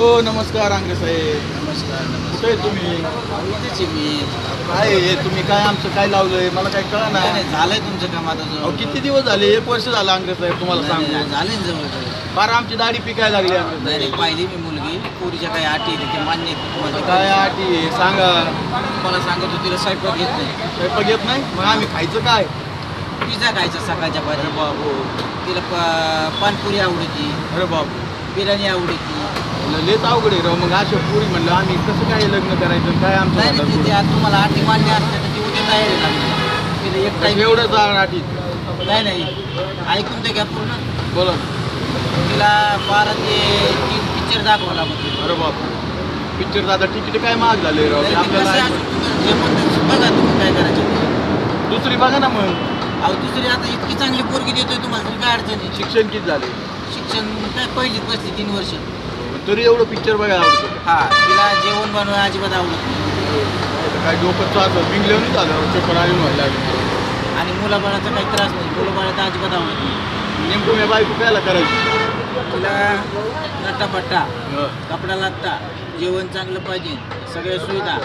हो नमस्कार अंगे साहेब. नमस्कार कुठे आहे तुम्ही? इथेच आहे मी. काय आहे तुम्ही काय आमचं काय लावलंय मला काय कळा ना. नाही झालंय तुमचं काम आता अहो किती दिवस झाले 1 वर्ष झालं अंगे साहेब तुम्हाला सांगतो. झाले ना जवळ. फार आमची दाढी पिकायला लागली अंगे नाही साहेब. पाहिली मी मुलगी पोरीच्या काही अटी आहेत, ते मान्य आहेत तुम्हाला. काय अटी आहे? सांगा. मला सांगतो तिला स्वयंपाक घेत नाही. स्वयंपाक येत नाही मग आम्ही खायचं काय? पिझ्झा खायचा सकाळच्या अरे पारी. बाबू. तिला पानपुरी आवडती, अरे बाबू बिर्याणी आवडती. लेच अवघड आहे राव. मग अशा पुरी म्हणलं आम्ही कसं काय लग्न करायचं काय आमचं नाही म्हणलं नाही, ते आता तुम्हाला अटी मान्य असते तर ती उद्या तयारी लागली. तिला एक टाईम एवढं जाण अटीत. नाही नाही, ऐकून ते घ्या पूर्ण. बोला. तिला 12 ते 3 पिक्चर दाखवा लागतो. अरे बापू पिक्चर आता तिकीट काय महाग झाले राव. ते आपल्याला जे म्हणतात बघा तुम्ही काय करायचं ते. दुसरी बघा ना मग. अहो दुसरी आता इतकी चांगली पोरगी देतोय तुम्हाला तरी काय अडचण आहे. शिक्षण किती झाले? शिक्षण काय पहिलीच बसली 3 वर्ष. तरी एवढं पिक्चर बघायला आवडतं. हा तिला जेवण बनवायला अजिबात आवडत नाही. काय डोकं चालतं बिंगल्यावरच झालं चक्कर आली व्हायला लागली. आणि मुलाबाळाचा काही त्रास नाही. मुलाबाळाचा अजिबात आवडत नाही. नेमकं मी बायको कायला करायची? तिला नटापट्टा, हं. कपडा लागता, जेवण चांगलं पाहिजे, सगळ्या सुविधा.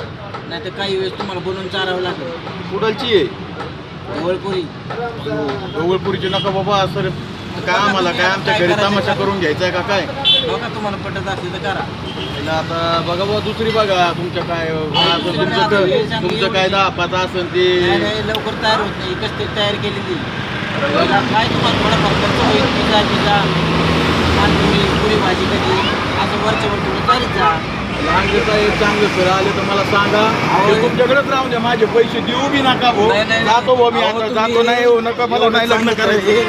नाही तर काही वेळेस तुम्हाला बनवून चारावं लागेल. कुडालची आहे ढवळपुरी. गवळपुरीची नका बाबा सर. काय आम्हाला काय आमच्या घरी तमाशा करून घ्यायचा आहे का काय? बघा तुम्हाला पटत असले तर करा. तिला आता बघा बाबा दुसरी बघा. तुमच्या काय असं तुमचं काय 10-5 असेल ते. नाही नाही, लवकर तयार होत नाही. एकच ते तयार केलेली. बघा, काय तुम्हाला थोडा खर्च होईल. पिझ्झा पानपुरी, पुरी भाजी कधी असं वरच्या वर थोडं तयारीच जा. लहानचं आहे चांगलं सर आले तर मला सांगा. ते तुमच्याकडेच राहून द्या. माझे पैसे देऊ बी नका भाऊ. नाही, नाही, जातो भाऊ मी अहो, आता तुम्ही- जातो. नाही हो नका मला नाही लग्न करायचं. करायचं.